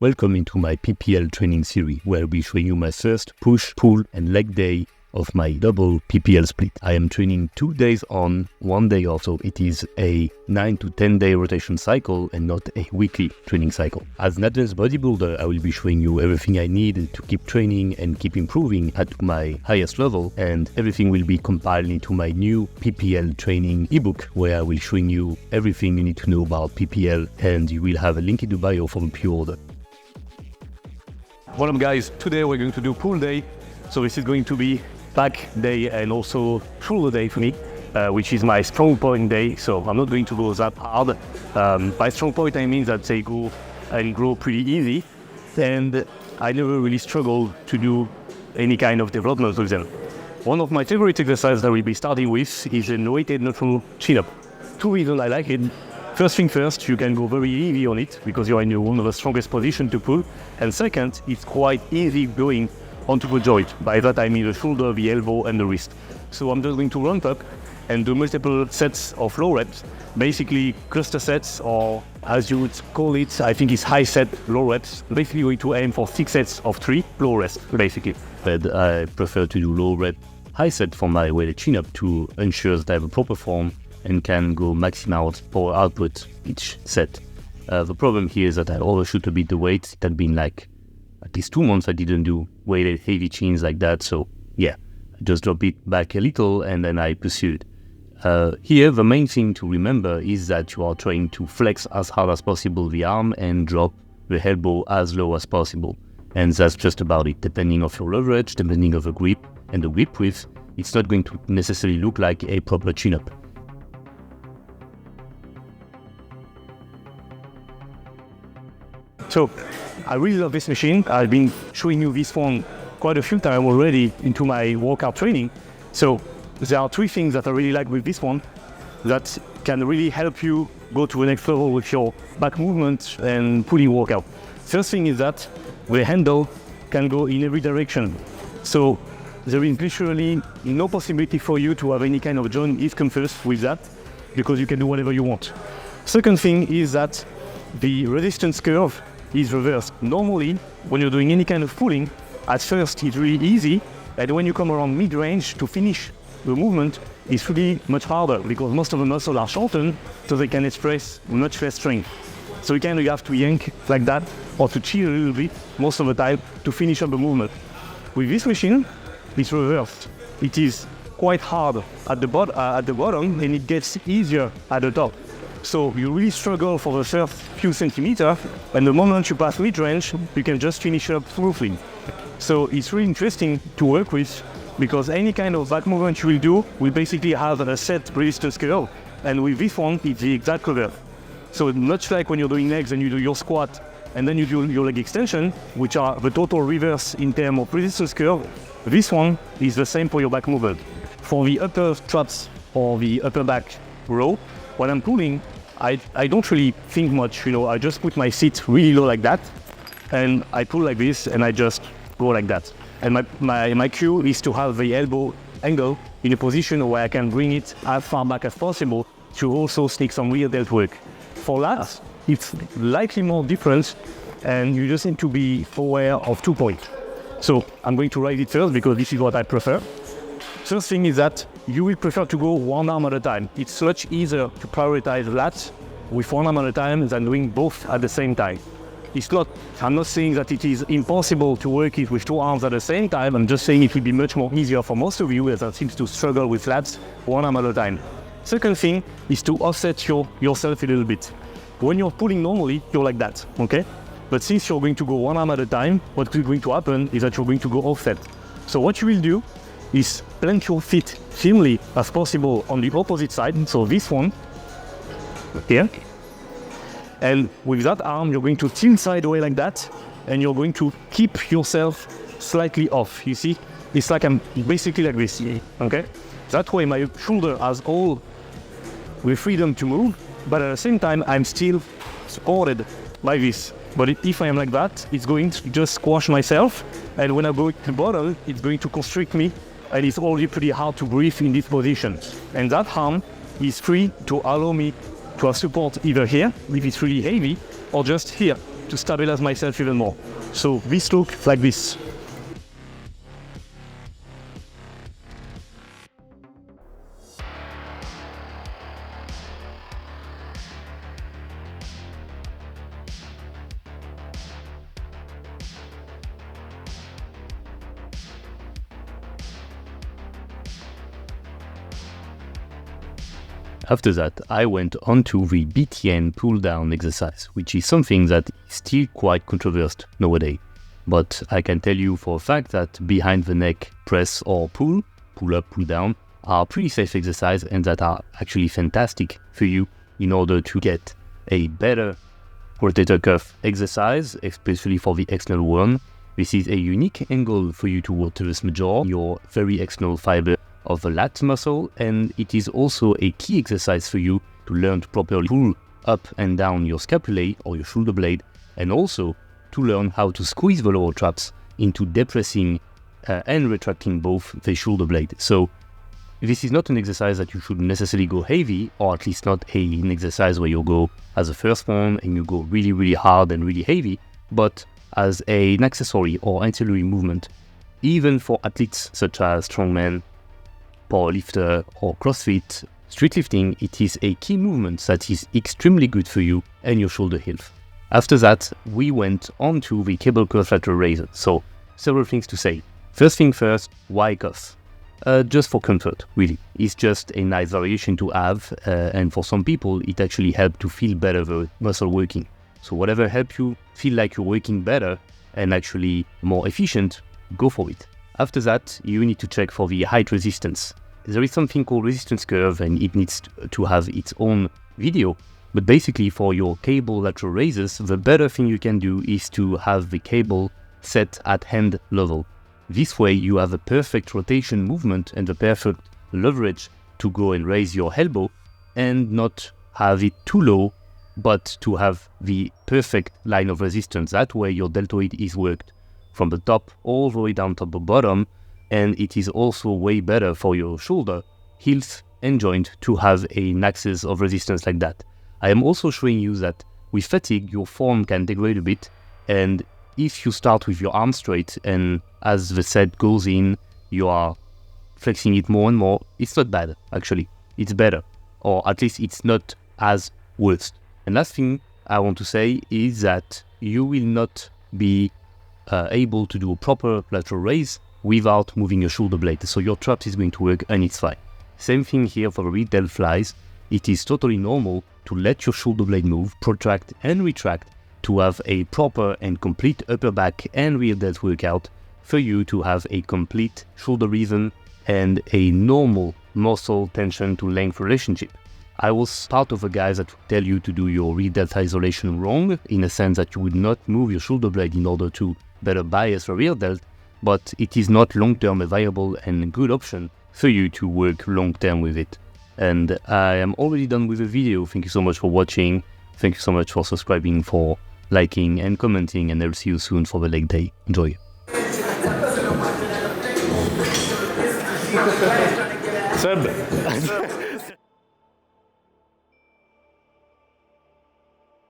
Welcome into my PPL training series, where I'll be showing you my first push, pull and leg day of my double PPL split. I am training 2 days on, 1 day off, so it is a 9 to 10 day rotation cycle and not a weekly training cycle. As an advanced bodybuilder, I will be showing you everything I need to keep training and keep improving at my highest level, and everything will be compiled into my new PPL training ebook, where I will be showing you everything you need to know about PPL, and you will have a link in the bio for the pre-order. What up guys, today we're going to do pull day. So this is going to be back day and also shoulder day for me, which is my strong point day. So I'm not going to go that hard. By strong point I mean that they go and grow pretty easy, and I never really struggle to do any kind of development with them. One of my favorite exercises that we'll be starting with is a weighted neutral chin-up. 2 reasons I like it. First thing first, you can go very easy on it because you're in one of the strongest positions to pull. And second, it's quite easy going onto the joint. By that I mean the shoulder, the elbow and the wrist. So I'm just going to ramp up and do multiple sets of low reps, basically cluster sets, or as you would call it, I think it's high set low reps. Basically going to aim for 6 sets of 3 low reps, basically. But I prefer to do low rep, high set for my weighted chin-up to ensure that I have a proper form and can go maximum power output each set. The problem here is that I overshoot a bit the weight. It had been like at least 2 months I didn't do weighted heavy chins like that. So yeah, I just drop it back a little and then I pursued. Here, the main thing to remember is that you are trying to flex as hard as possible the arm and drop the elbow as low as possible. And that's just about it. Depending on your leverage, depending on the grip and the grip width, it's not going to necessarily look like a proper chin-up. So, I really love this machine. I've been showing you this one quite a few times already into my workout training. So, there are 3 things that I really like with this one that can really help you go to the next level with your back movement and pulling workout. First thing is that the handle can go in every direction. So, there is literally no possibility for you to have any kind of joint discomfort with that, because you can do whatever you want. Second thing is that the resistance curve is reversed. Normally, when you're doing any kind of pulling, at first it's really easy, and when you come around mid-range to finish the movement, it's really much harder because most of the muscles are shortened, so they can express much less strength. So you kind of have to yank like that, or to chill a little bit most of the time to finish up the movement. With this machine, it's reversed. It is quite hard at the bottom, and it gets easier at the top. So you really struggle for the first few centimeters, and the moment you pass mid-range, you can just finish up smoothly. So it's really interesting to work with, because any kind of back movement you will do will basically have a set resistance curve, and with this one, it's the exact curve. So much like when you're doing legs and you do your squat, and then you do your leg extension, which are the total reverse in terms of resistance curve, this one is the same for your back movement. For the upper traps or the upper back row, when I'm pulling, I don't really think much, I just put my seat really low like that, and I pull like this, and I just go like that. And my cue is to have the elbow angle in a position where I can bring it as far back as possible to also sneak some rear delt work. For that, it's slightly more different, and you just need to be aware of 2 points. So I'm going to write it first because this is what I prefer. First thing is that you will prefer to go one arm at a time. It's much easier to prioritize lats with one arm at a time than doing both at the same time. I'm not saying that it is impossible to work it with 2 arms at the same time. I'm just saying it will be much more easier for most of you that seems to struggle with lats one arm at a time. Second thing is to offset yourself a little bit. When you're pulling normally, you're like that, okay? But since you're going to go one arm at a time, what's going to happen is that you're going to go offset. So what you will do is plant your feet firmly as possible on the opposite side, so this one here, and with that arm you're going to tilt sideways like that, and you're going to keep yourself slightly off. You see, it's like I'm basically like this, okay? That way my shoulder has all the freedom to move, but at the same time I'm still supported by this. But if I am like that, it's going to just squash myself, and when I go to the bottom, it's going to constrict me, and it's already pretty hard to breathe in this position. And that arm is free to allow me to have support either here, if it's really heavy, or just here, to stabilize myself even more. So this look like this. After that, I went on to the BTN pull-down exercise, which is something that is still quite controversial nowadays. But I can tell you for a fact that behind the neck press or pull up, pull down, are pretty safe exercises and that are actually fantastic for you in order to get a better rotator cuff exercise, especially for the external one. This is a unique angle for you to work to the major, your very external fiber of the lat muscle, and it is also a key exercise for you to learn to properly pull up and down your scapulae or your shoulder blade, and also to learn how to squeeze the lower traps into depressing and retracting both the shoulder blade. So this is not an exercise that you should necessarily go heavy, or at least not an exercise where you go as a first one and you go really hard and really heavy, but as an accessory or ancillary movement, even for athletes such as strongman, powerlifter or CrossFit, street lifting. It is a key movement that is extremely good for you and your shoulder health. After that, we went on to the cable cuff lateral raiser. So, several things to say. First thing first, why cuff? Just for comfort, really. It's just a nice variation to have, and for some people, it actually helps to feel better the muscle working. So whatever helps you feel like you're working better and actually more efficient, go for it. After that, you need to check for the height resistance. There is something called resistance curve and it needs to have its own video. But basically for your cable lateral raises, the better thing you can do is to have the cable set at hand level. This way you have a perfect rotation movement and the perfect leverage to go and raise your elbow and not have it too low, but to have the perfect line of resistance. That way your deltoid is worked from the top all the way down to the bottom, and it is also way better for your shoulder, heels and joint to have an axis of resistance like that. I am also showing you that with fatigue your form can degrade a bit, and if you start with your arm straight and as the set goes in you are flexing it more and more, it's not bad actually, it's better, or at least it's not as worst. And last thing I want to say is that you will not be able to do a proper lateral raise without moving your shoulder blade. So your traps is going to work and it's fine. Same thing here for the rear delt flies. It is totally normal to let your shoulder blade move, protract and retract to have a proper and complete upper back and rear delt workout for you to have a complete shoulder rhythm and a normal muscle tension to length relationship. I was part of the guys that would tell you to do your rear delt isolation wrong, in a sense that you would not move your shoulder blade in order to better bias the rear delt, but it is not long-term a viable and a good option for you to work long-term with it. And I am already done with the video. Thank you so much for watching. Thank you so much for subscribing, for liking and commenting, and I'll see you soon for the leg day. Enjoy. Seb.